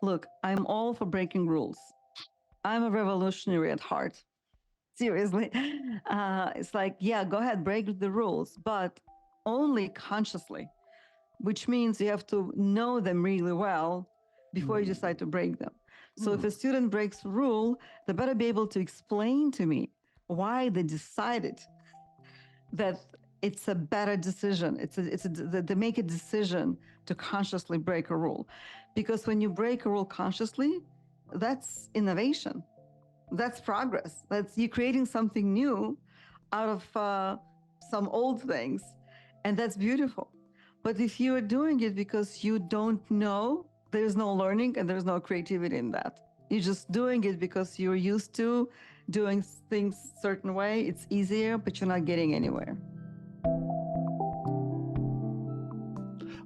Look, I'm all for breaking rules. I'm a revolutionary at heart. Seriously. It's like, yeah, go ahead, break the rules, but only consciously, which means you have to know them really well before you decide to break them. So if a student breaks a rule, they better be able to explain to me why they decided that it's a better decision. They make a decision to consciously break a rule. Because when you break a rule consciously, that's innovation. That's progress. That's you creating something new out of some old things. And that's beautiful. But if you are doing it because you don't know, there's no learning and there's no creativity in that. You're just doing it because you're used to doing things a certain way. It's easier, but you're not getting anywhere.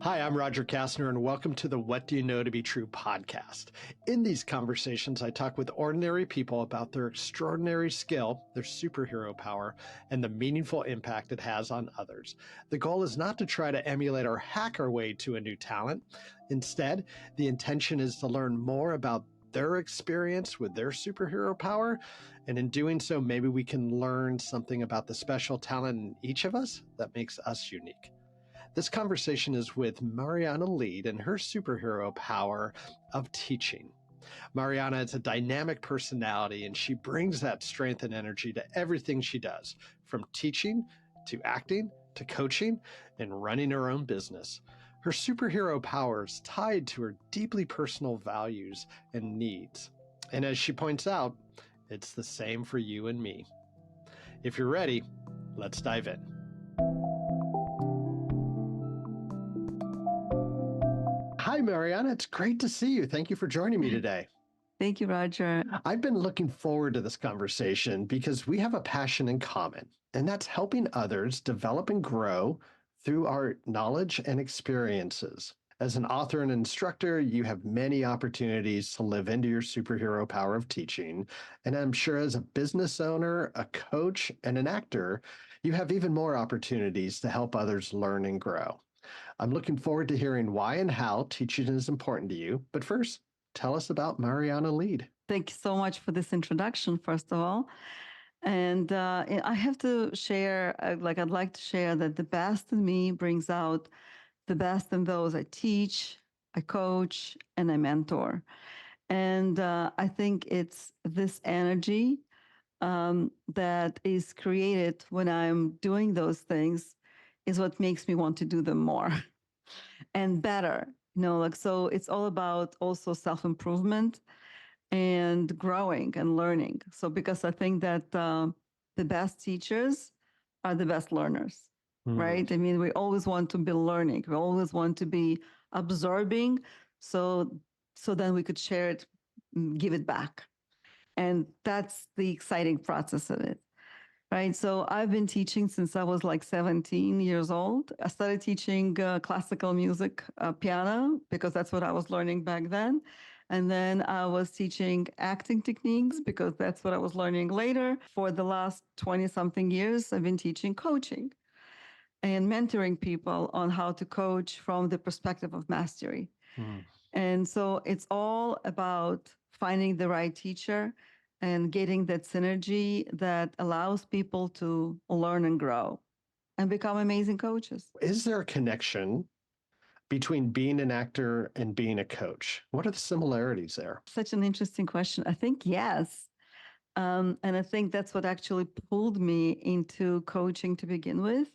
Hi, I'm Roger Kastner, and welcome to the What Do You Know to Be True podcast. In these conversations, I talk with ordinary people about their extraordinary skill, their superhero power, and the meaningful impact it has on others. The goal is not to try to emulate or hack our way to a new talent. Instead, the intention is to learn more about their experience with their superhero power. And in doing so, maybe we can learn something about the special talent in each of us that makes us unique. This conversation is with Marianna Lead and her superhero power of teaching. Marianna is a dynamic personality, and she brings that strength and energy to everything she does, from teaching to acting to coaching and running her own business. Her superhero power is tied to her deeply personal values and needs. And as she points out, it's the same for you and me. If you're ready, let's dive in. Hi, Marianna. It's great to see you. Thank you for joining me today. Thank you, Roger. I've been looking forward to this conversation because we have a passion in common, and that's helping others develop and grow through our knowledge and experiences. As an author and instructor, you have many opportunities to live into your superhero power of teaching. And I'm sure as a business owner, a coach, and an actor, you have even more opportunities to help others learn and grow. I'm looking forward to hearing why and how teaching is important to you. But first, tell us about Marianna Lead. Thank you so much for this introduction, first of all. And I have to share, I'd like to share that the best in me brings out the best in those I teach, I coach, and I mentor. And I think it's this energy that is created when I'm doing those things is what makes me want to do them more and better. So it's all about also self-improvement and growing and learning. So because I think that the best teachers are the best learners, right? I mean, we always want to be learning. We always want to be absorbing. So then we could share it, give it back. And that's the exciting process of it. Right. So I've been teaching since I was like 17 years old. I started teaching classical music, piano, because that's what I was learning back then. And then I was teaching acting techniques because that's what I was learning later. For the last 20 something years, I've been teaching coaching and mentoring people on how to coach from the perspective of mastery. And so it's all about finding the right teacher and getting that synergy that allows people to learn and grow and become amazing coaches. Is there a connection between being an actor and being a coach? What are the similarities there? Such an interesting question. I think yes. And I think that's what actually pulled me into coaching to begin with.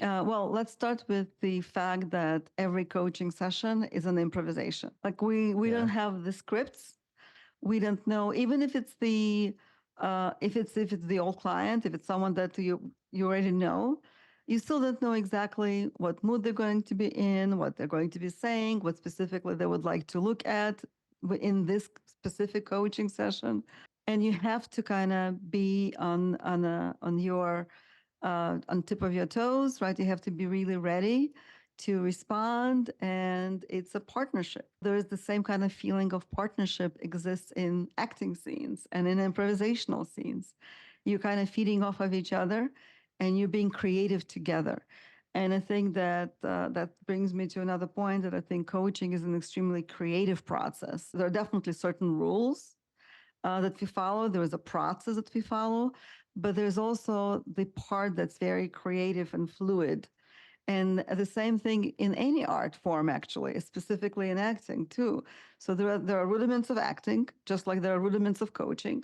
Well, let's start with the fact that every coaching session is an improvisation. Like we don't have the scripts. We don't know, even if it's the if it's the old client, if it's someone that you already know, you still don't know exactly what mood they're going to be in, what they're going to be saying, what specifically they would like to look at in this specific coaching session. And you have to kind of be on tip of your toes, right? You have to be really ready to respond, and it's a partnership. There is the same kind of feeling of partnership exists in acting scenes and in improvisational scenes. You're kind of feeding off of each other and you're being creative together. And I think that that brings me to another point that I think coaching is an extremely creative process. There are definitely certain rules that we follow. There is a process that we follow, but there's also the part that's very creative and fluid. And the same thing in any art form, actually, specifically in acting too. So there are rudiments of acting, just like there are rudiments of coaching.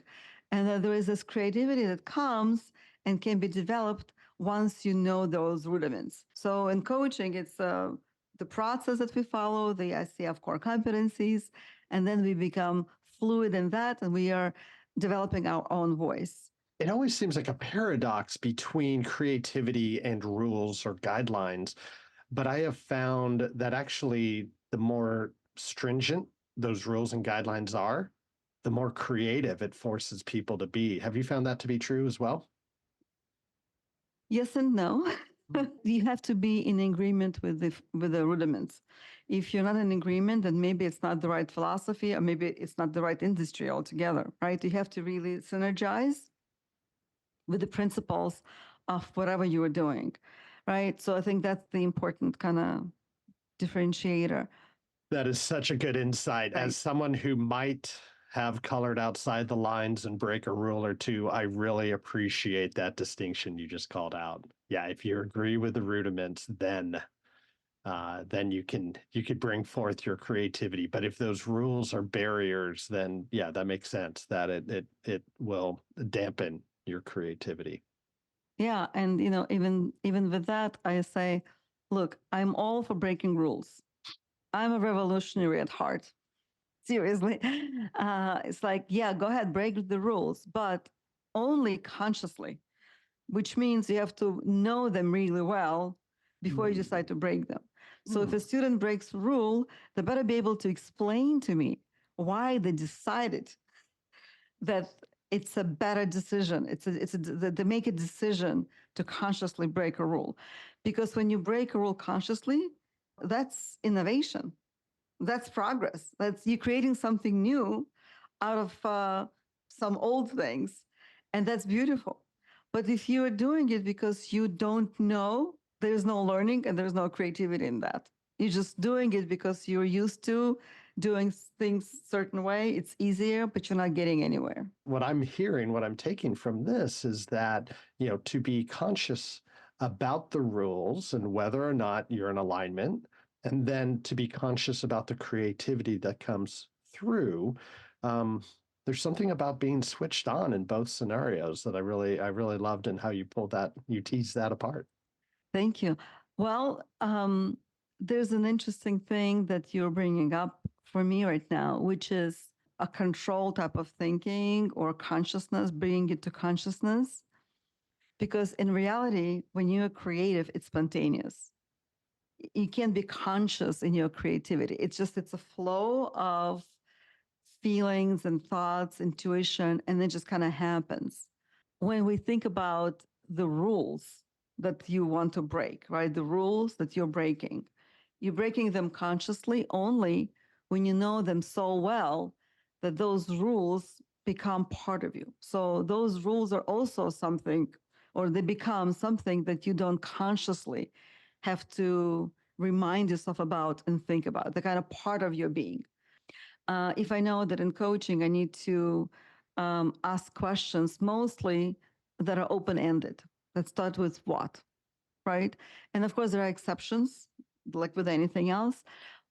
And then there is this creativity that comes and can be developed once you know those rudiments. So in coaching, it's the process that we follow, the ICF core competencies, and then we become fluid in that, and we are developing our own voice. It always seems like a paradox between creativity and rules or guidelines, but I have found that actually the more stringent those rules and guidelines are, the more creative it forces people to be. Have you found that to be true as well? Yes and no. You have to be in agreement with the rudiments. If you're not in agreement, then maybe it's not the right philosophy, or maybe it's not the right industry altogether, right? You have to really synergize with the principles of whatever you are doing, right? So I think that's the important kind of differentiator. That is such a good insight. Right. As someone who might have colored outside the lines and break a rule or two, I really appreciate that distinction you just called out. Yeah, if you agree with the rudiments, then you could bring forth your creativity. But if those rules are barriers, then yeah, that makes sense that it will dampen your creativity. Yeah, and even with that, I say, look, I'm all for breaking rules. I'm a revolutionary at heart. Seriously. It's like, yeah, go ahead, break the rules, but only consciously, which means you have to know them really well before you decide to break them. So if a student breaks a rule, they better be able to explain to me why they decided that it's a better decision. They make a decision to consciously break a rule. Because when you break a rule consciously, that's innovation. That's progress. That's you creating something new out of some old things. And that's beautiful. But if you are doing it because you don't know, there's no learning and there's no creativity in that. You're just doing it because you're used to doing things certain way. It's easier, but you're not getting anywhere. What I'm hearing, what I'm taking from this is that, to be conscious about the rules and whether or not you're in alignment, and then to be conscious about the creativity that comes through. There's something about being switched on in both scenarios that I really loved, and how you teased that apart. Thank you. Well, there's an interesting thing that you're bringing up for me right now, which is a control type of thinking or consciousness, bringing it to consciousness. Because in reality, when you're creative, it's spontaneous. You can't be conscious in your creativity. It's a flow of feelings and thoughts, intuition, and it just kind of happens. When we think about the rules that you want to break, right? The rules that you're breaking them consciously only when you know them so well that those rules become part of you. So those rules are also something, or they become something that you don't consciously have to remind yourself about and think about. They're kind of part of your being. If I know that in coaching, I need to ask questions mostly that are open ended. Let's start with what, right? And of course, there are exceptions, like with anything else,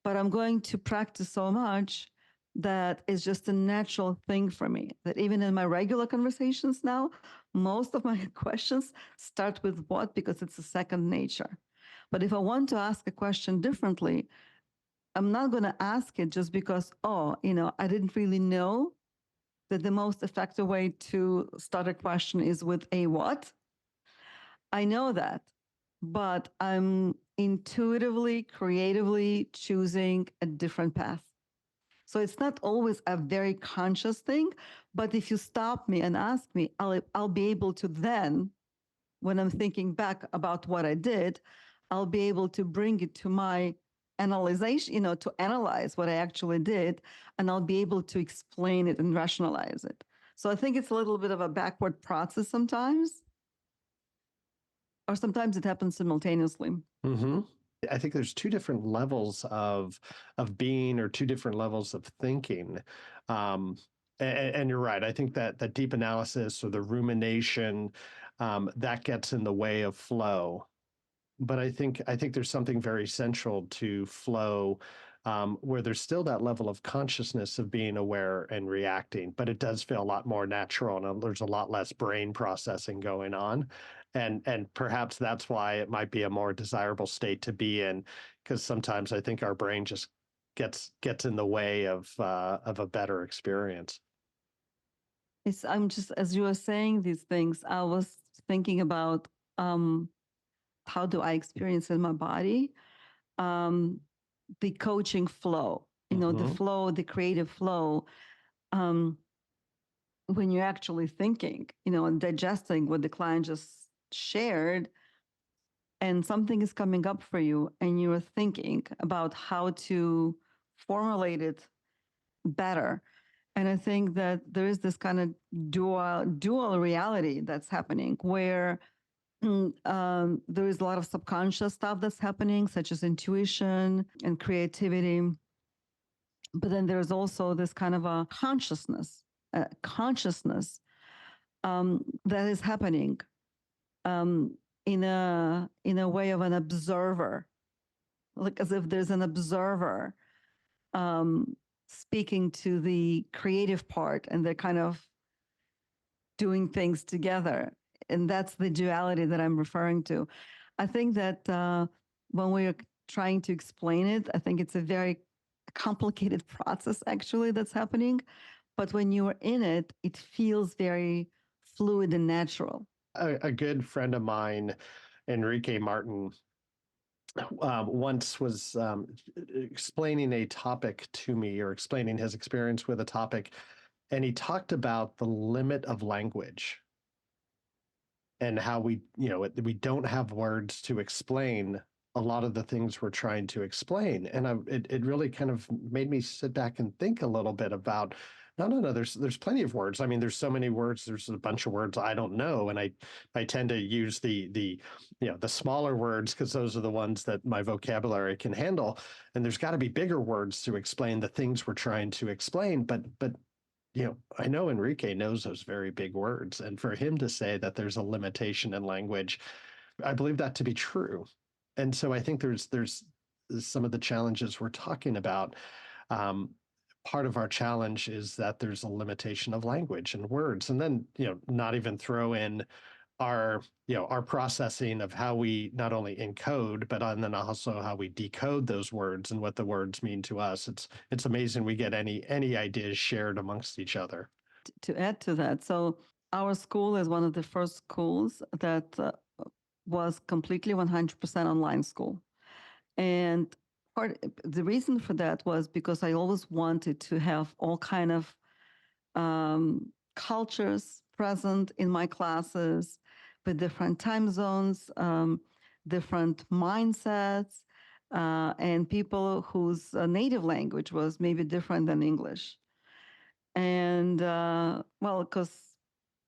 but I'm going to practice so much that it's just a natural thing for me. That even in my regular conversations now, most of my questions start with what, because it's a second nature. But if I want to ask a question differently, I'm not going to ask it just because, I didn't really know that the most effective way to start a question is with a what. I know that, but I'm intuitively, creatively choosing a different path. So it's not always a very conscious thing, but if you stop me and ask me, I'll be able to then, when I'm thinking back about what I did, I'll be able to bring it to my analyzation, to analyze what I actually did, and I'll be able to explain it and rationalize it. So I think it's a little bit of a backward process sometimes. or sometimes it happens simultaneously. Mm-hmm. I think there's two different levels of being, or two different levels of thinking. And you're right. I think that that deep analysis or the rumination, that gets in the way of flow. But I think there's something very central to flow, where there's still that level of consciousness of being aware and reacting, but it does feel a lot more natural, and there's a lot less brain processing going on, and perhaps that's why it might be a more desirable state to be in, because sometimes I think our brain just gets in the way of a better experience. I'm just, as you were saying these things, I was thinking about um, how do I experience in my body um, the coaching flow, the Mm-hmm. flow, the creative flow. Um, when you're actually thinking, and digesting what the client just shared, and something is coming up for you, and you're thinking about how to formulate it better. And I think that there is this kind of dual reality that's happening where there is a lot of subconscious stuff that's happening, such as intuition and creativity. But then there's also this kind of a consciousness that is happening um, in a way of an observer, like as if there's an observer um, speaking to the creative part, and they're kind of doing things together. And that's the duality that I'm referring to. I think that when we're trying to explain it, I think it's a very complicated process actually that's happening. But when you're in it, it feels very fluid and natural. A good friend of mine, Enrique Martin, once was explaining a topic to me, or explaining his experience with a topic, and he talked about the limit of language, and how we don't have words to explain a lot of the things we're trying to explain. And it really kind of made me sit back and think a little bit about, no, there's plenty of words. I mean, there's so many words. There's a bunch of words I don't know, and I tend to use the smaller words, because those are the ones that my vocabulary can handle. And there's got to be bigger words to explain the things we're trying to explain. But I know Enrique knows those very big words, and for him to say that there's a limitation in language, I believe that to be true. And so I think there's some of the challenges we're talking about. Um, Part of our challenge is that there's a limitation of language and words, and then not even throw in our processing of how we not only encode, but and then also how we decode those words and what the words mean to us. It's amazing we get any ideas shared amongst each other. To add to that, so our school is one of the first schools that was completely 100% online school. And the reason for that was because I always wanted to have all kind of cultures present in my classes, with different time zones, different mindsets, and people whose native language was maybe different than English. And well, because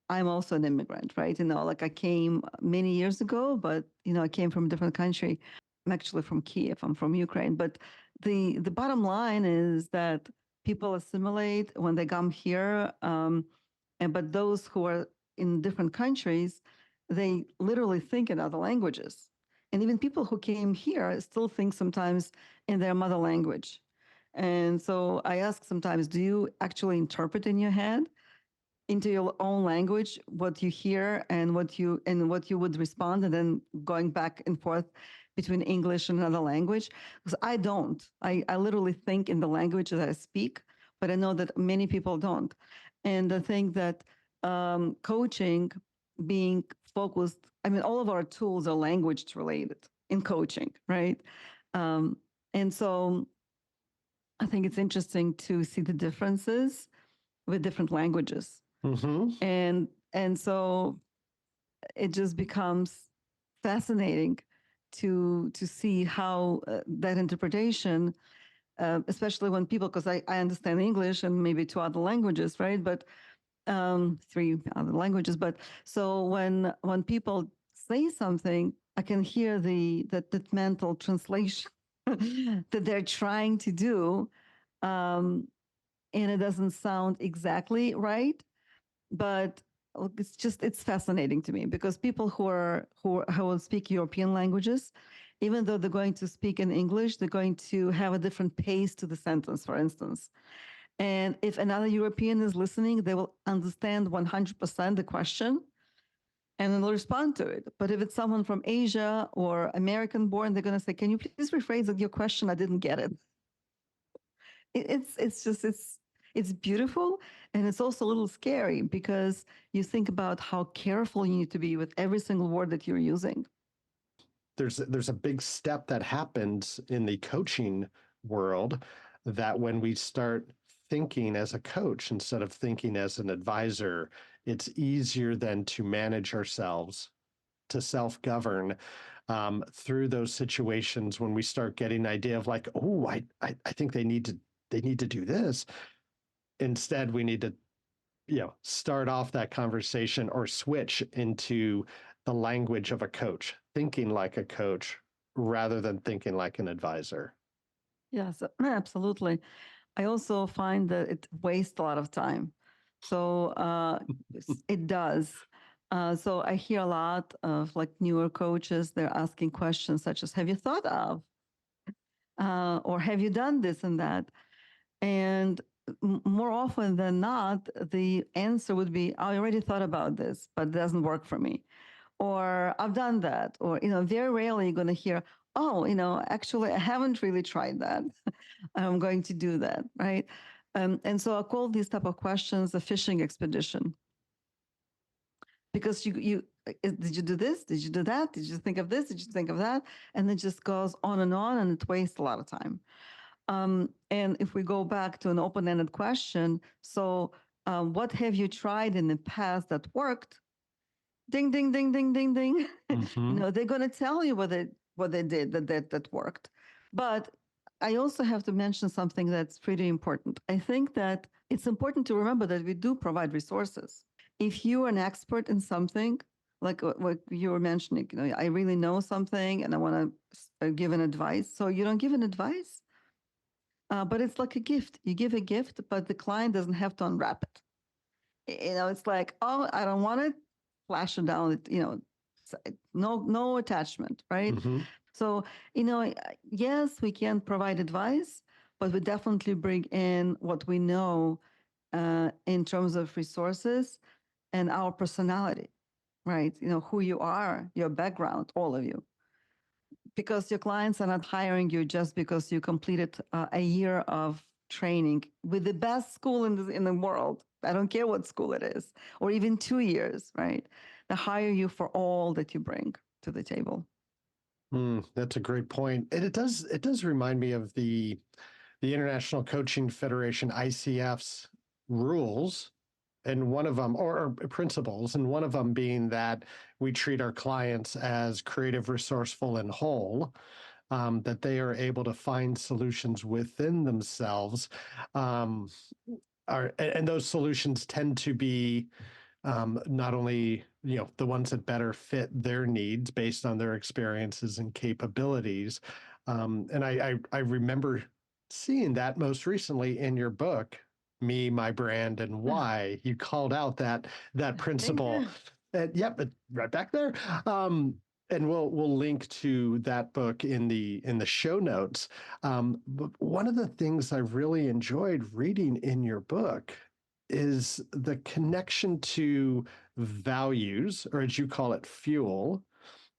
I'm also an immigrant, right? Like I came many years ago, but I came from a different country. I'm actually from Kiev. I'm from Ukraine. But the bottom line is that people assimilate when they come here, but those who are in different countries, they literally think in other languages. And even people who came here still think sometimes in their mother language. And so I ask sometimes, do you actually interpret in your head into your own language what you hear and what you would respond, and then going back and forth between English and another language? Because I don't. I literally think in the language that I speak, but I know that many people don't. And I think that coaching, being focused, I mean, all of our tools are language related in coaching, right? Um, and so I think it's interesting to see the differences with different languages. Mm-hmm. And so it just becomes fascinating to see how that interpretation, especially when people, because I understand English and maybe two other languages, right? But three other languages. But so when people say something, I can hear that mental translation that they're trying to do, um, and it doesn't sound exactly right. But it's fascinating to me because people who will speak European languages, even though they're going to speak in English, they're going to have a different pace to the sentence, for instance. And if another European is listening, they will understand 100% the question and then they'll respond to it. But if it's someone from Asia or American born, they're going to say, "Can you please rephrase your question? I didn't get it." It's beautiful, and it's also a little scary because you think about how careful you need to be with every single word that you're using. There's a big step that happens in the coaching world, that when we start thinking as a coach instead of thinking as an advisor, it's easier then to manage ourselves, to self-govern through those situations when we start getting an idea of like, oh, I think they need to do this. Instead, we need to start off that conversation or switch into the language of a coach, thinking like a coach rather than thinking like an advisor. Yes, absolutely. I also find that it wastes a lot of time. So it does. So I hear a lot of like newer coaches, they're asking questions such as, have you thought of? Or have you done this and that? And more often than not, the answer would be, I already thought about this, but it doesn't work for me. Or I've done that. Or, very rarely you're going to hear, oh, actually, I haven't really tried that. I'm going to do that, right? And so I call these type of questions a fishing expedition. Because did you do this? Did you do that? Did you think of this? Did you think of that? And it just goes on, and it wastes a lot of time. And if we go back to an open-ended question, so what have you tried in the past that worked? Ding, ding, ding, ding, ding, ding. Mm-hmm. They're going to tell you what they did that worked. But I also have to mention something that's pretty important. I think that it's important to remember that we do provide resources. If you're an expert in something, like what you were mentioning, I really know something and I want to give an advice. So you don't give an advice, but it's like a gift. You give a gift, but the client doesn't have to unwrap it. It's like, oh, I don't want it, flash it down. No attachment, right? Mm-hmm. So, yes, we can provide advice, but we definitely bring in what we know in terms of resources and our personality, right? Who you are, your background, all of you. Because your clients are not hiring you just because you completed a year of training with the best school in the world. I don't care what school it is, or even 2 years, right? They hire you for all that you bring to the table. That's a great point. And it does remind me of the International Coaching Federation, ICF's rules, and one of them, or principles, and one of them being that we treat our clients as creative, resourceful, and whole. That they are able to find solutions within themselves, and those solutions tend to be not only the ones that better fit their needs based on their experiences and capabilities. And I remember seeing that most recently in your book, Me, My Brand, and Why. You called out that principle. Yep, right back there. And we'll link to that book in the show notes. But one of the things I really enjoyed reading in your book is the connection to values, or as you call it, fuel,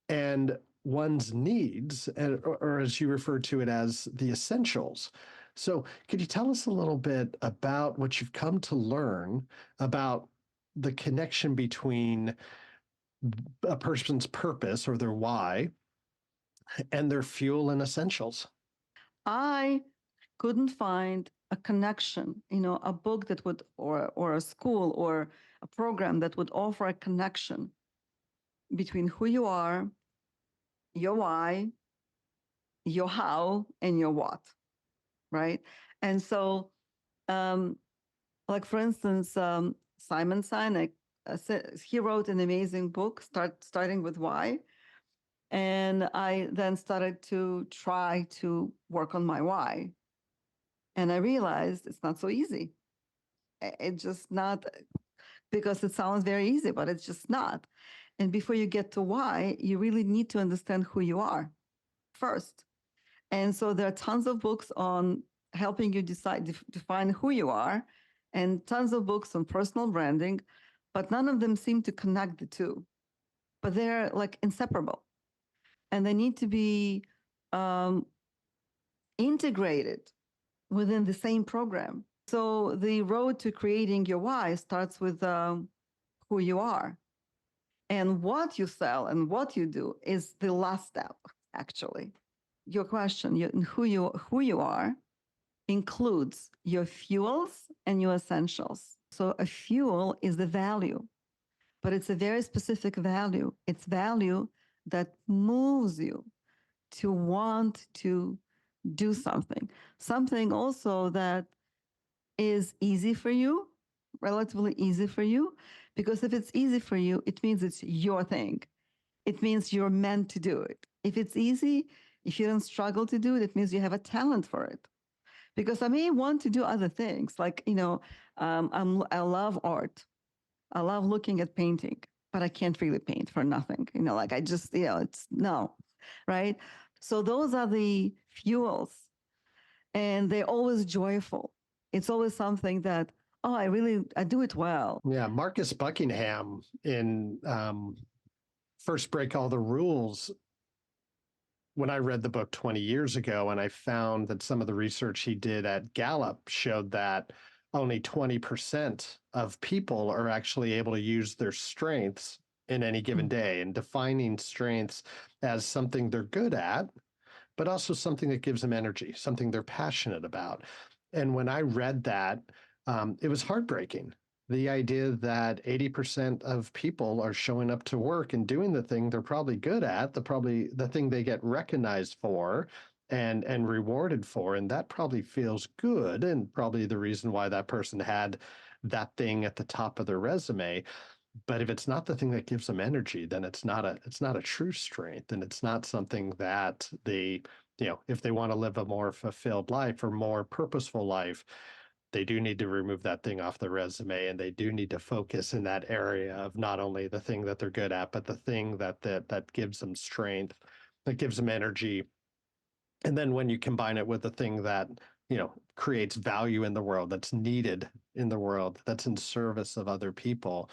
and one's needs, or as you refer to it as the essentials. So, could you tell us a little bit about what you've come to learn about the connection between a person's purpose or their why and their fuel and essentials? I couldn't find a connection, a book that would, or a school or a program that would offer a connection between who you are, your why, your how, and your what, right? And so, like for instance, Simon Sinek he wrote an amazing book, starting with why. And I then started to try to work on my why. And I realized it's not so easy. It's just not, because it sounds very easy, but it's just not. And before you get to why, you really need to understand who you are first. And so there are tons of books on helping you define who you are, and tons of books on personal branding, but none of them seem to connect the two. But they're like inseparable, and they need to be um, integrated within the same program. So the road to creating your why starts with who you are. And what you sell and what you do is the last step, actually. Your question, who you are, includes your fuels and your essentials. So a fuel is the value, but it's a very specific value. It's value that moves you to want to do something also that is easy for you, relatively easy for you, because if it's easy for you, it means it's your thing. It means you're meant to do it. If it's easy, if you don't struggle to do it, it means you have a talent for it. Because I may want to do other things, like, I love art. I love looking at painting, but I can't really paint for nothing. Like I just, it's no, right? So those are the fuels, and they're always joyful. It's always something that, oh, I do it well. Yeah, Marcus Buckingham in First Break All the Rules, when I read the book 20 years ago, and I found that some of the research he did at Gallup showed that only 20% of people are actually able to use their strengths in any given day, and defining strengths as something they're good at, but also something that gives them energy, something they're passionate about. And when I read that, it was heartbreaking. The idea that 80% of people are showing up to work and doing the thing they're probably good at, the thing they get recognized for and rewarded for, and that probably feels good, and probably the reason why that person had that thing at the top of their resume. But if it's not the thing that gives them energy, then it's not a true strength, and it's not something that they, if they want to live a more fulfilled life or more purposeful life, they do need to remove that thing off the resume, and they do need to focus in that area of not only the thing that they're good at, but the thing that gives them strength, that gives them energy. And then when you combine it with the thing that, creates value in the world, that's needed in the world, that's in service of other people,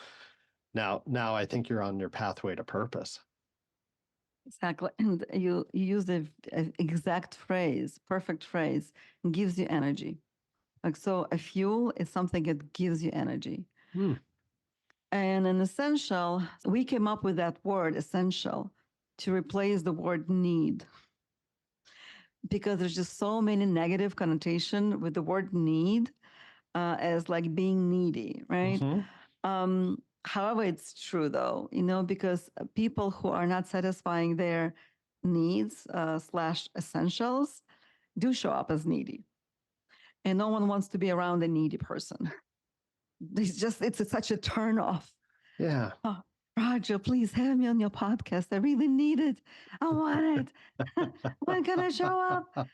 now I think you're on your pathway to purpose. Exactly. And you use the exact phrase, perfect phrase, gives you energy. Like, so a fuel is something that gives you energy. And an essential, we came up with that word essential to replace the word need, because there's just so many negative connotation with the word need, as like being needy, right? However, it's true though, because people who are not satisfying their needs slash essentials do show up as needy. And no one wants to be around a needy person. It's such a turn off. Yeah. Oh, Roger, please have me on your podcast. I really need it. I want it. When can I show up?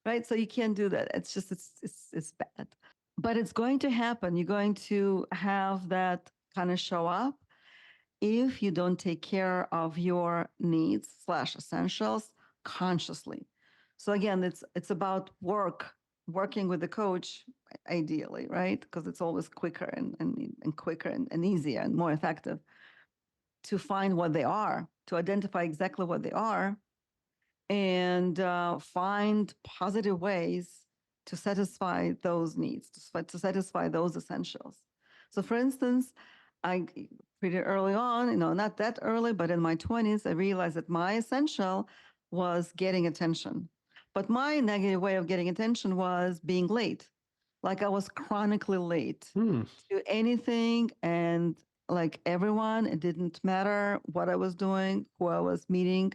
Right? So you can't do that. It's just, it's bad. But it's going to happen. You're going to have that kind of show up if you don't take care of your needs slash essentials consciously. So again, it's about working with the coach, ideally, right? Because it's always quicker and quicker and easier and more effective to find what they are, to identify exactly what they are, and find positive ways to satisfy those needs, to satisfy those essentials. So, for instance, I pretty early on, not that early, but in my 20s, I realized that my essential was getting attention. But my negative way of getting attention was being late. Like I was chronically late to anything, and like everyone, it didn't matter what I was doing, who I was meeting,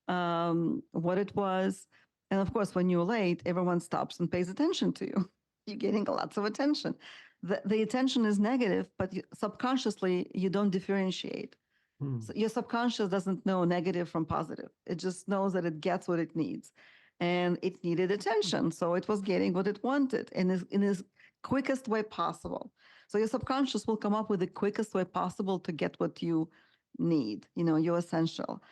what it was. And of course, when you're late, everyone stops and pays attention to you. You're getting lots of attention. The attention is negative, but subconsciously you don't differentiate. So your subconscious doesn't know negative from positive. It just knows that it gets what it needs. And it needed attention. So it was getting what it wanted in its quickest way possible. So your subconscious will come up with the quickest way possible to get what you need, your essential.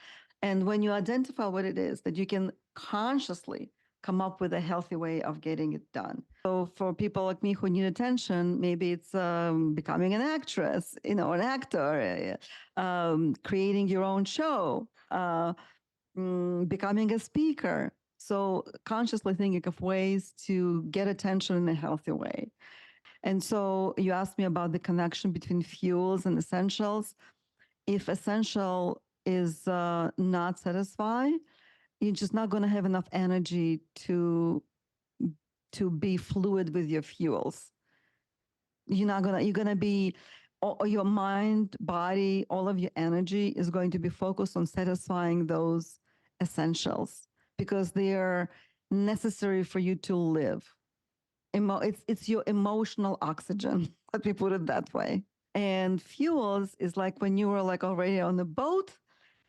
And when you identify what it is, that you can consciously come up with a healthy way of getting it done. So for people like me who need attention, maybe it's becoming an actress, an actor, creating your own show, becoming a speaker. So consciously thinking of ways to get attention in a healthy way. And so you asked me about the connection between fuels and essentials. If essential is not satisfied, you're just not going to have enough energy to be fluid with your fuels. You're gonna be, your mind, body, all of your energy is going to be focused on satisfying those essentials because they are necessary for you to live. It's your emotional oxygen. Let me put it that way. And fuels is like when you were like already on the boat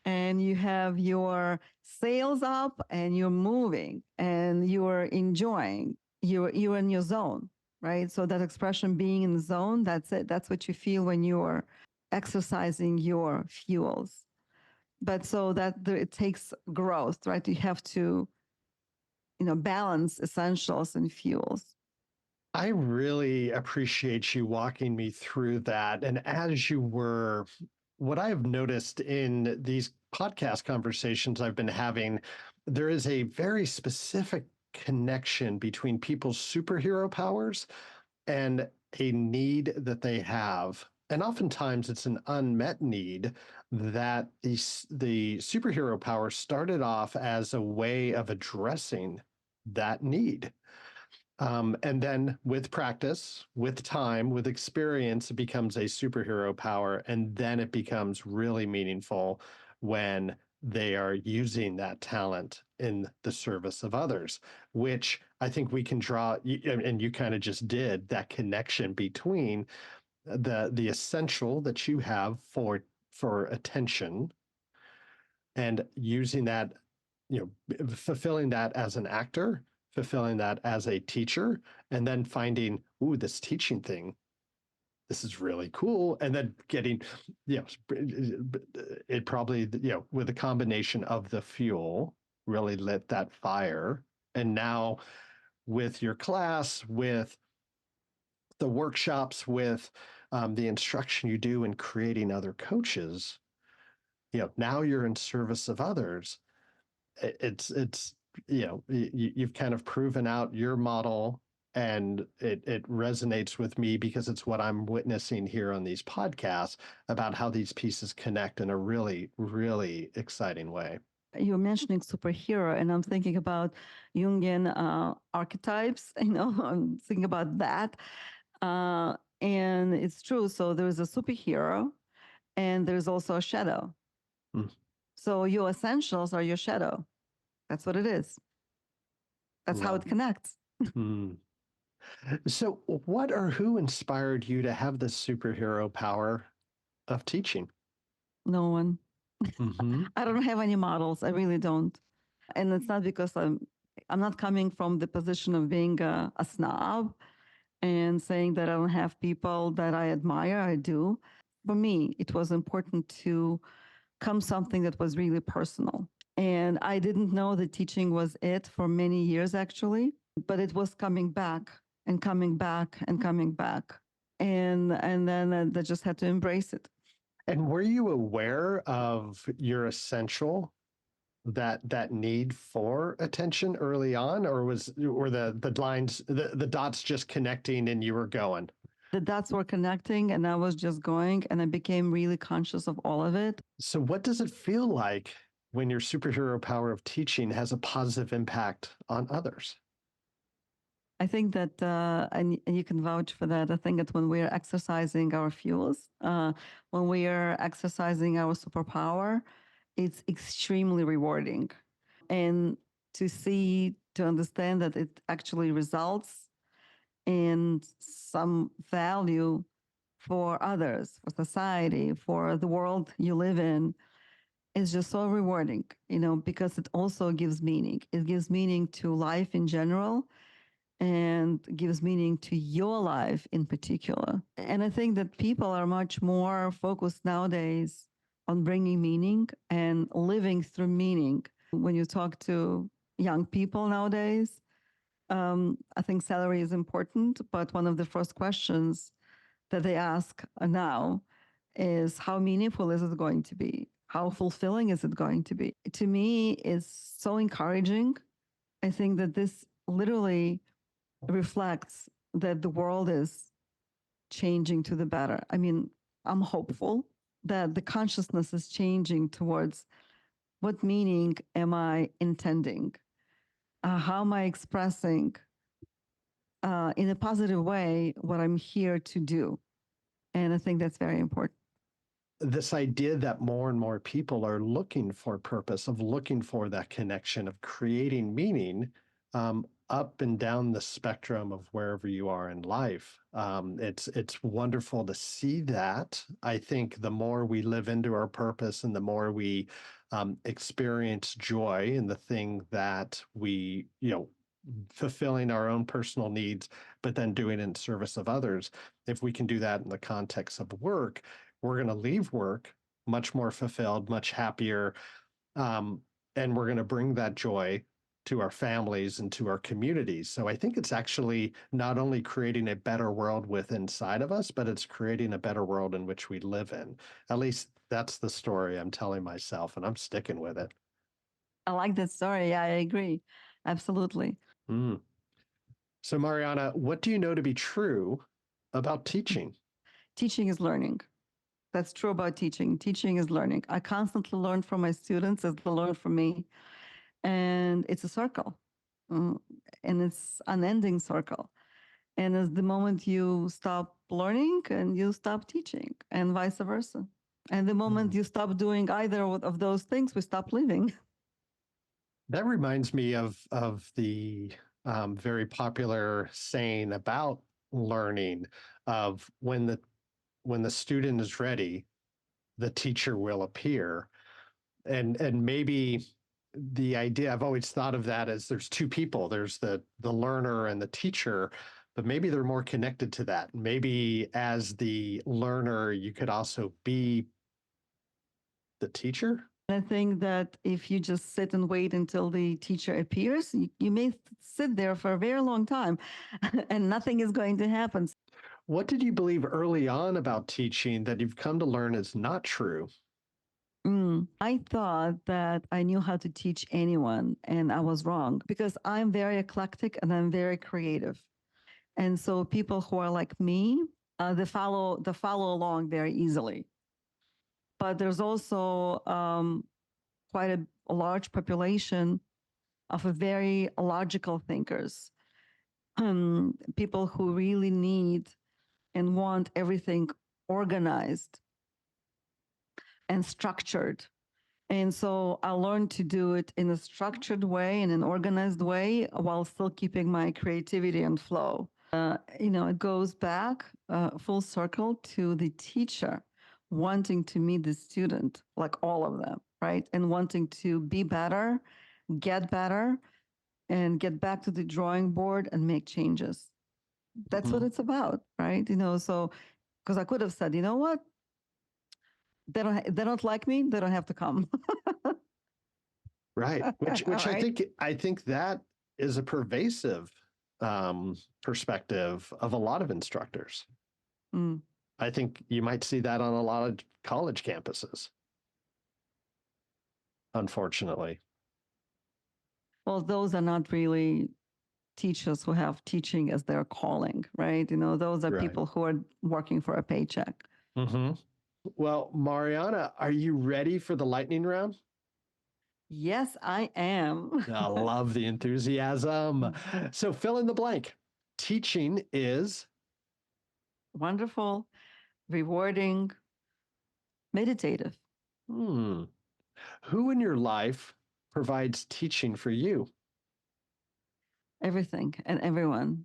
and you have your sails up and you're moving and you're enjoying, you're in your zone, right? So that expression, being in the zone, that's it. That's what you feel when you're exercising your fuels. But so that it takes growth, right? You have to, balance essentials and fuels. I really appreciate you walking me through that. And as you were, what I have noticed in these podcast conversations I've been having, there is a very specific connection between people's superhero powers and a need that they have. And oftentimes it's an unmet need that the superhero power started off as a way of addressing that need. And then with practice, with time, with experience, it becomes a superhero power. And then it becomes really meaningful when they are using that talent in the service of others, which I think we can draw, and you kind of just did that connection between the essential that you have for attention and using that, fulfilling that as an actor, fulfilling that as a teacher, and then finding, ooh, this teaching thing, this is really cool. And then getting, it probably, with a combination of the fuel, really lit that fire. And now with your class, with the workshops, with the instruction you do in creating other coaches, now you're in service of others. It's you've kind of proven out your model, and it resonates with me because it's what I'm witnessing here on these podcasts about how these pieces connect in a really, really exciting way. You're mentioning superhero, and I'm thinking about Jungian archetypes. I'm thinking about that. And it's true. So there's a superhero and there's also a shadow. Mm. So your essentials are your shadow. That's what it is. That's how it connects. Mm. So what or who inspired you to have this superhero power of teaching? No one. Mm-hmm. I don't have any models. I really don't. And it's not because I'm not coming from the position of being a snob and saying that I don't have people that I admire. I do. For me, it was important to come something that was really personal. And I didn't know that teaching was it for many years, actually, but it was coming back and coming back and coming back. And then I just had to embrace it. And were you aware of your essential, that need for attention early on, or were the lines, the dots just connecting and you were going? The dots were connecting and I was just going, and I became really conscious of all of it. So what does it feel like when your superhero power of teaching has a positive impact on others? I think that, and you can vouch for that. I think that when we are exercising our fuels, when we are exercising our superpower, it's extremely rewarding. And to understand that it actually results and some value for others, for society, for the world you live in is just so rewarding, because it also gives meaning. It gives meaning to life in general and gives meaning to your life in particular. And I think that people are much more focused nowadays on bringing meaning and living through meaning. When you talk to young people nowadays, I think salary is important, but one of the first questions that they ask now is how meaningful is it going to be? How fulfilling is it going to be? To me, it's so encouraging. I think that this literally reflects that the world is changing to the better. I mean, I'm hopeful that the consciousness is changing towards what meaning am I intending? How am I expressing in a positive way what I'm here to do? And I think that's very important. This idea that more and more people are looking for purpose, of looking for that connection, of creating meaning up and down the spectrum of wherever you are in life. It's wonderful to see that. I think the more we live into our purpose and the more we experience joy in the thing that we, fulfilling our own personal needs, but then doing it in service of others. If we can do that in the context of work, we're going to leave work much more fulfilled, much happier, and we're going to bring that joy to our families and to our communities. So I think it's actually not only creating a better world with inside of us, but it's creating a better world in which we live in. At least that's the story I'm telling myself, and I'm sticking with it. I like that story. Yeah, I agree. Absolutely. Mm. So Marianna, what do you know to be true about teaching? Teaching is learning. That's true about teaching. Teaching is learning. I constantly learn from my students as they learn from me. And it's a circle. Mm, and it's an ending circle. And as the moment you stop learning and you stop teaching, and vice versa. And the moment you stop doing either of those things, we stop living. That reminds me of the very popular saying about learning of when the student is ready, the teacher will appear. And maybe the idea, I've always thought of that as there's two people, there's the learner and the teacher, but maybe they're more connected to that. Maybe as the learner, you could also be the teacher. I think that if you just sit and wait until the teacher appears, you may sit there for a very long time and nothing is going to happen. What did you believe early on about teaching that you've come to learn is not true? I thought that I knew how to teach anyone, and I was wrong because I'm very eclectic and I'm very creative. And so people who are like me, they follow along very easily. But there's also quite a large population of a very logical thinkers, people who really need and want everything organized and structured. And so I learned to do it in a structured way, in an organized way, while still keeping my creativity and flow. It goes back full circle to the teacher wanting to meet the student, like all of them, right? And wanting to be better, and get back to the drawing board and make changes. That's what it's about, right? So because I could have said, you know what? They don't like me, they don't have to come. Right. Which Right? I think that is a pervasive perspective of a lot of instructors. Mm. I think you might see that on a lot of college campuses, unfortunately. Well, those are not really teachers who have teaching as their calling, right? Those are Right. people who are working for a paycheck. Mm-hmm. Well, Marianna, are you ready for the lightning round? Yes, I am. I love the enthusiasm. So fill in the blank. Teaching is Wonderful, rewarding, meditative. Who in your life provides teaching for you? Everything and everyone.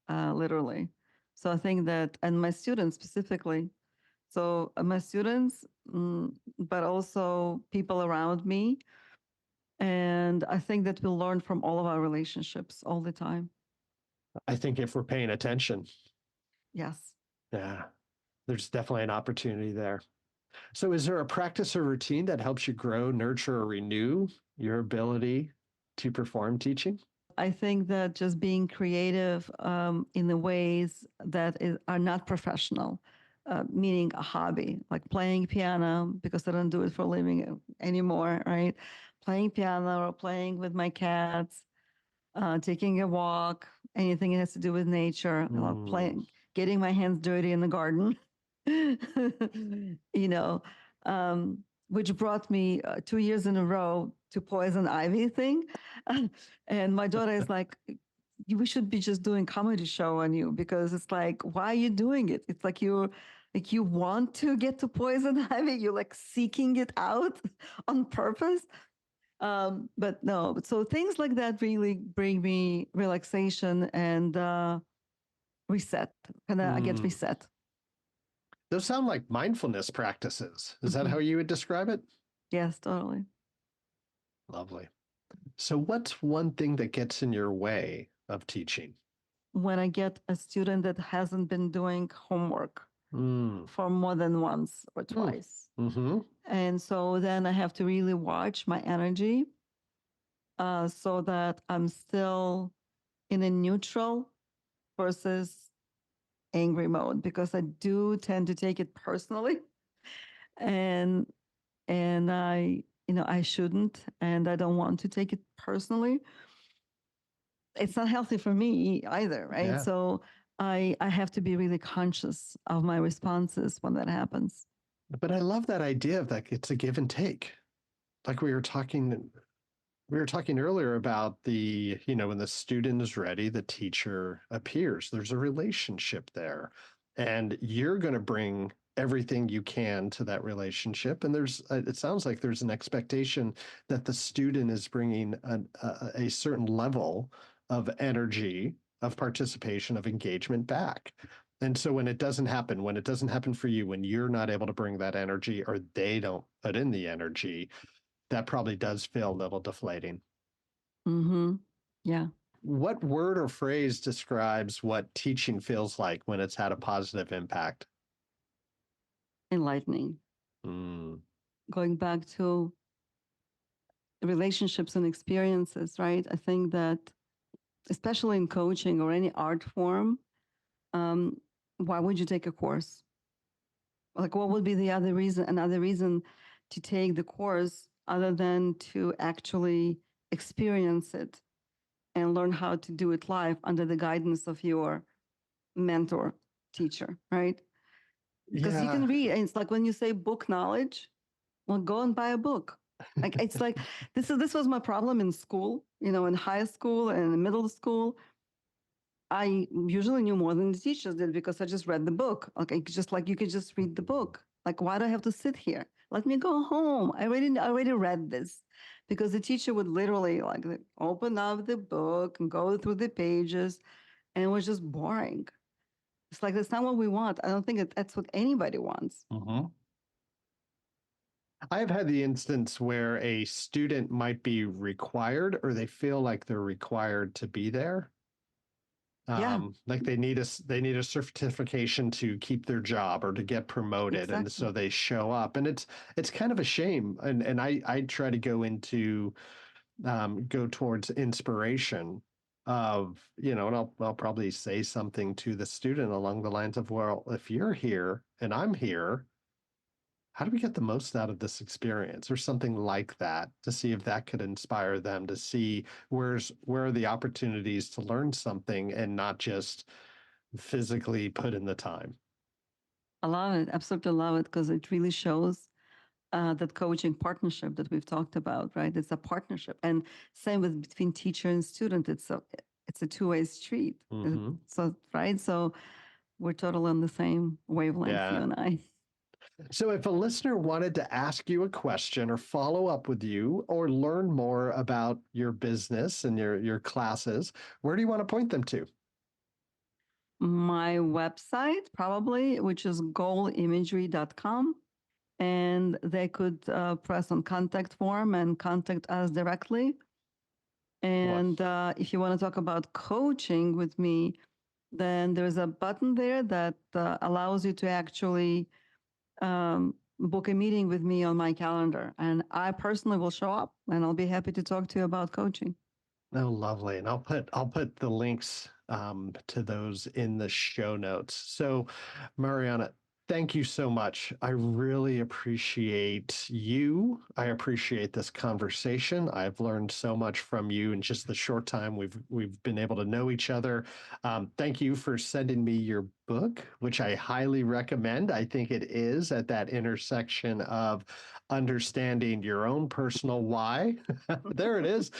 literally. So I think that, and my students specifically. So my students, but also people around me. And I think that we'll learn from all of our relationships all the time. I think if we're paying attention, Yes. yeah, there's definitely an opportunity there. So is there a practice or routine that helps you grow, nurture, or renew your ability to perform teaching? I think that just being creative in the ways that are not professional, meaning a hobby, like playing piano, because I don't do it for a living anymore, right? Playing piano or playing with my cats, taking a walk, anything that has to do with nature. I love playing, getting my hands dirty in the garden, you know, which brought me 2 years in a row to poison ivy thing. And my daughter is like, we should be just doing comedy show on you, because it's like, why are you doing it? It's like you want to get to poison ivy. You're like seeking it out on purpose. But no, so things like that really bring me relaxation and reset. I get reset. Those sound like mindfulness practices. Is that how you would describe it? Yes, totally. Lovely. So what's one thing that gets in your way of teaching? When I get a student that hasn't been doing homework for more than once or twice. And so then I have to really watch my energy so that I'm still in a neutral versus angry mode, because I do tend to take it personally. And I shouldn't, and I don't want to take it personally. It's not healthy for me either, right? Yeah. So I have to be really conscious of my responses when that happens. But I love that idea of that it's a give and take. Like we were talking earlier about when the student is ready, the teacher appears. There's a relationship there. And you're going to bring everything you can to that relationship. And it sounds like there's an expectation that the student is bringing a certain level of energy, of participation, of engagement back. And so when it doesn't happen for you, when you're not able to bring that energy or they don't put in the energy, that probably does feel a little deflating. Yeah. What word or phrase describes what teaching feels like when it's had a positive impact? Enlightening. Going back to relationships and experiences, right? I think that, especially in coaching or any art form, why would you take a course? Like, what would be another reason to take the course other than to actually experience it and learn how to do it live under the guidance of your mentor, teacher, right? Because you can read, and it's like when you say book knowledge, well, go and buy a book. Like, it's like this was my problem in school, in high school and in middle school. I usually knew more than the teachers did because I just read the book. Okay, just like you could just read the book. Like, why do I have to sit here? Let me go home. I already read this, because the teacher would literally like open up the book and go through the pages, and it was just boring. It's like that's not what we want. I don't think that's what anybody wants. I've had the instance where a student might be required, or they feel like they're required to be there. Like they need a certification to keep their job or to get promoted. Exactly. And so they show up, and it's kind of a shame. And I try to go towards inspiration of, and I'll probably say something to the student along the lines of, well, if you're here and I'm here, how do we get the most out of this experience, or something like that, to see if that could inspire them to see where are the opportunities to learn something and not just physically put in the time. I love it. Absolutely love it, because it really shows that coaching partnership that we've talked about, right? It's a partnership, and same with between teacher and student. It's a two-way street. So right, so we're totally on the same wavelength, you and I. So if a listener wanted to ask you a question or follow up with you or learn more about your business and your classes, where do you want to point them to? my website, probably, which is goalimagery.com. And they could press on contact form and contact us directly. And if you want to talk about coaching with me, then there's a button there that allows you to actually book a meeting with me on my calendar. And I personally will show up and I'll be happy to talk to you about coaching. Oh, lovely. And I'll put the links to those in the show notes. So, Marianna, thank you so much. I really appreciate you. I appreciate this conversation. I've learned so much from you in just the short time we've been able to know each other. Thank you for sending me your book, which I highly recommend. I think it is at that intersection of understanding your own personal why. There it is.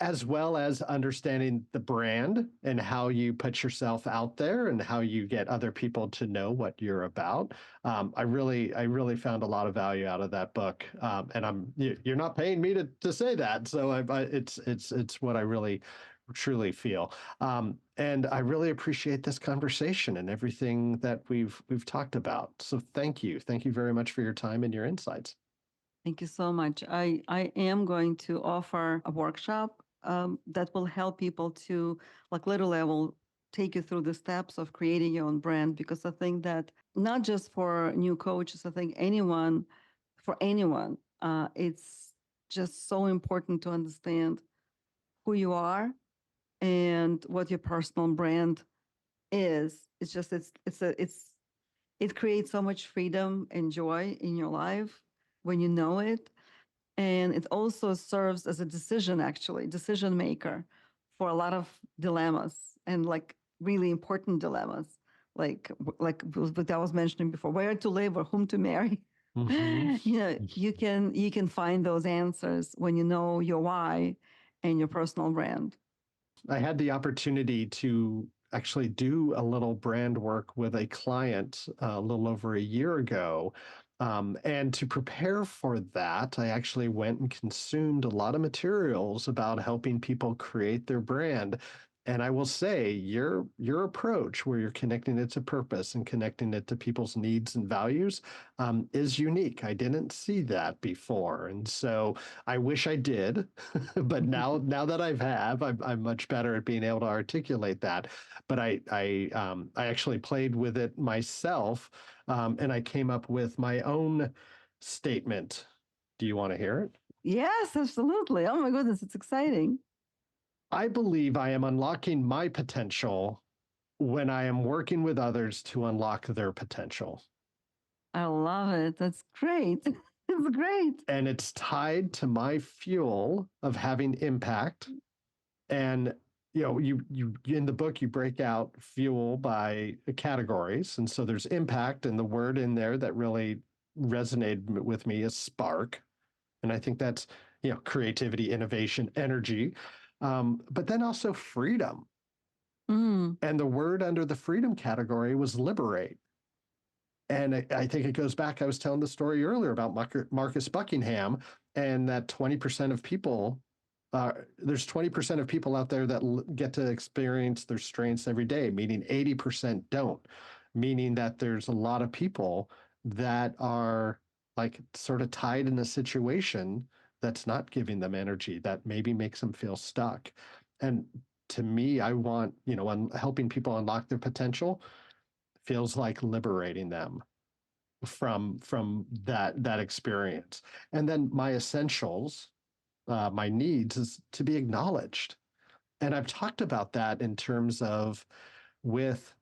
As well as understanding the brand and how you put yourself out there and how you get other people to know what you're about. I really found a lot of value out of that book. And you're not paying me to say that. So it's what I really truly feel. And I really appreciate this conversation and everything that we've talked about. So thank you. Thank you very much for your time and your insights. Thank you so much. I am going to offer a workshop that will help people to, like, literally, I will take you through the steps of creating your own brand, because I think that not just for new coaches, I think for anyone, it's just so important to understand who you are and what your personal brand is. It's just, it creates so much freedom and joy in your life when you know it. And it also serves as a decision maker for a lot of dilemmas, and like really important dilemmas, like what I was mentioning before, where to live or whom to marry. Mm-hmm. You can find those answers when you know your why and your personal brand. I had the opportunity to actually do a little brand work with a client a little over a year ago. And to prepare for that, I actually went and consumed a lot of materials about helping people create their brand. And I will say your approach, where you're connecting it to purpose and connecting it to people's needs and values, is unique. I didn't see that before, and so I wish I did, but now that I'm much better at being able to articulate that. But I actually played with it myself, and I came up with my own statement. Do you want to hear it? Yes, absolutely. Oh my goodness, it's exciting. I believe I am unlocking my potential when I am working with others to unlock their potential. I love it. That's great. It's great. And it's tied to my fuel of having impact. And you in the book you break out fuel by categories, and so there's impact, and the word in there that really resonated with me is spark, and I think that's creativity, innovation, energy, but then also freedom. And the word under the freedom category was liberate. And I think it goes back, I was telling the story earlier about Marcus Buckingham, and that 20% of people, there's 20% of people out there that get to experience their strengths every day, meaning 80% don't, meaning that there's a lot of people that are like sort of tied in a situation that's not giving them energy, that maybe makes them feel stuck. And to me, I want, helping people unlock their potential feels like liberating them from that experience. And then my essentials, my needs, is to be acknowledged. And I've talked about that in terms of with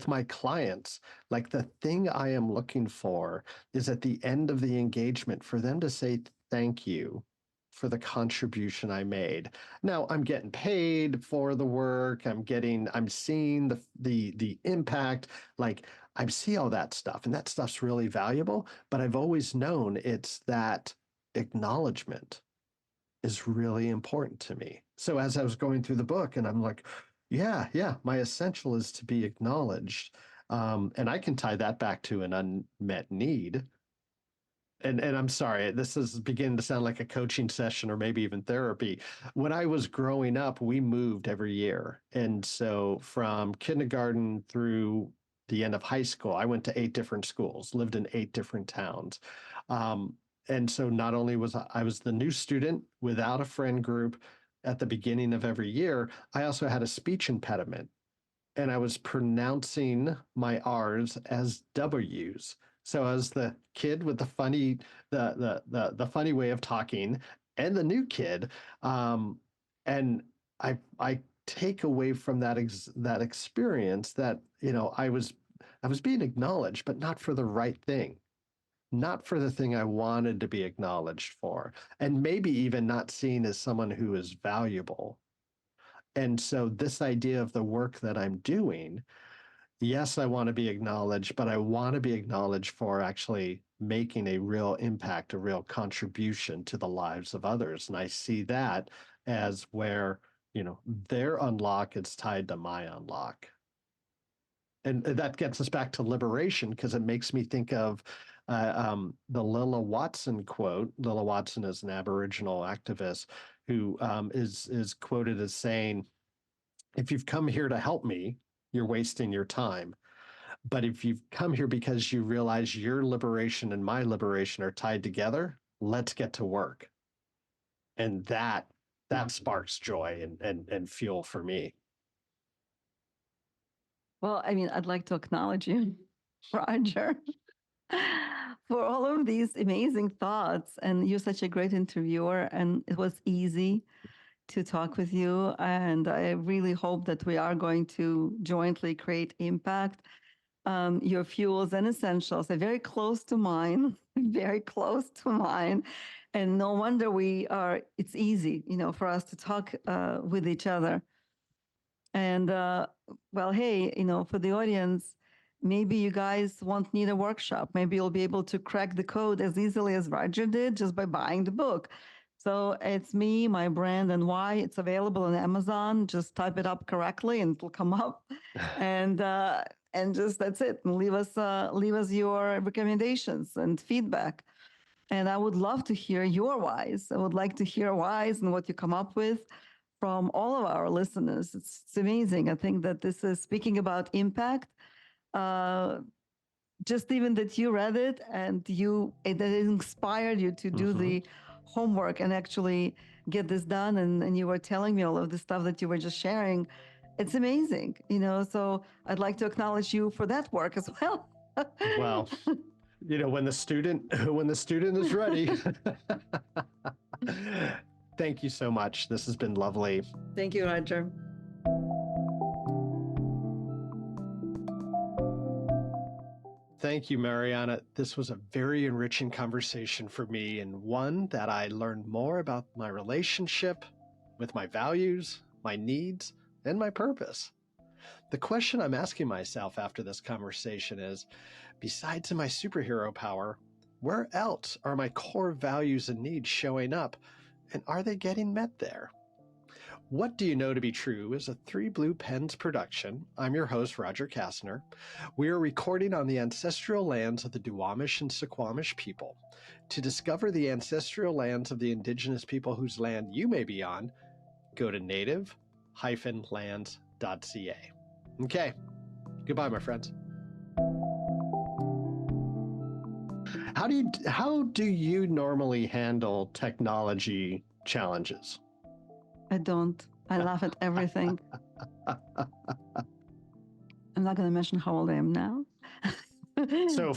my clients. Like, the thing I am looking for is at the end of the engagement for them to say thank you for the contribution I made. Now I'm getting paid for the work. I'm seeing the impact. Like, I see all that stuff, and that stuff's really valuable. But I've always known it's that acknowledgement is really important to me. So as I was going through the book, and I'm like, yeah, my essential is to be acknowledged. And I can tie that back to an unmet need. and I'm sorry, this is beginning to sound like a coaching session or maybe even therapy. When I was growing up, we moved every year. And so from kindergarten through the end of high school, I went to 8 different schools, lived in 8 different towns. Um, and so not only was I was the new student without a friend group at the beginning of every year, I also had a speech impediment and I was pronouncing my R's as W's. So I was the kid with the funny, the funny way of talking, and the new kid, and I take away from that experience that I was being acknowledged, but not for the right thing, not for the thing I wanted to be acknowledged for, and maybe even not seen as someone who is valuable. And so this idea of the work that I'm doing, yes, I want to be acknowledged, but I want to be acknowledged for actually making a real impact, a real contribution to the lives of others. And I see that as where, their unlock is tied to my unlock. And that gets us back to liberation because it makes me think of the Lilla Watson quote. Lilla Watson is an Aboriginal activist who is quoted as saying, "If you've come here to help me, you're wasting your time. But if you've come here because you realize your liberation and my liberation are tied together, let's get to work." And that sparks joy and fuel for me. Well, I mean, I'd like to acknowledge you, Roger, for all of these amazing thoughts. And you're such a great interviewer, and it was easy to talk with you. And I really hope that we are going to jointly create impact. Your fuels and essentials are very close to mine, very close to mine. And no wonder it's easy, for us to talk with each other. And well, hey, for the audience, maybe you guys won't need a workshop. Maybe you'll be able to crack the code as easily as Roger did just by buying the book. So it's me, my brand, and why. It's available on Amazon. Just type it up correctly, and it'll come up. And just that's it. And leave us your recommendations and feedback. And I would love to hear your whys. I would like to hear whys and what you come up with from all of our listeners. It's amazing. I think that this is speaking about impact. Just even that you read it and that it inspired you to do the homework and actually get this done. And you were telling me all of the stuff that you were just sharing. It's amazing, so I'd like to acknowledge you for that work as well. Well, when the student is ready. Thank you so much. This has been lovely. Thank you, Roger. Thank you, Marianna. This was a very enriching conversation for me, and one that I learned more about my relationship with my values, my needs, and my purpose. The question I'm asking myself after this conversation is, besides my superhero power, where else are my core values and needs showing up, and are they getting met there? What Do You Know to Be True is a Three Blue Pens production. I'm your host, Roger Kastner. We are recording on the ancestral lands of the Duwamish and Suquamish people. To discover the ancestral lands of the indigenous people whose land you may be on, go to native-lands.ca. Okay, goodbye, my friends. How do you normally handle technology challenges? I don't. I laugh at everything. I'm not going to mention how old I am now. So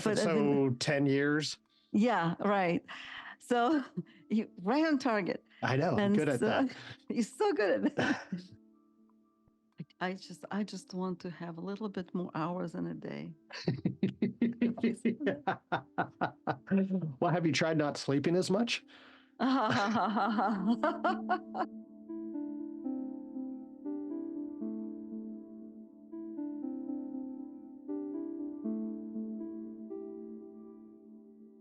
10 years? Yeah, right. So you right on target. I know. I'm good at that. You're so good at that. I just want to have a little bit more hours in a day. Well, have you tried not sleeping as much?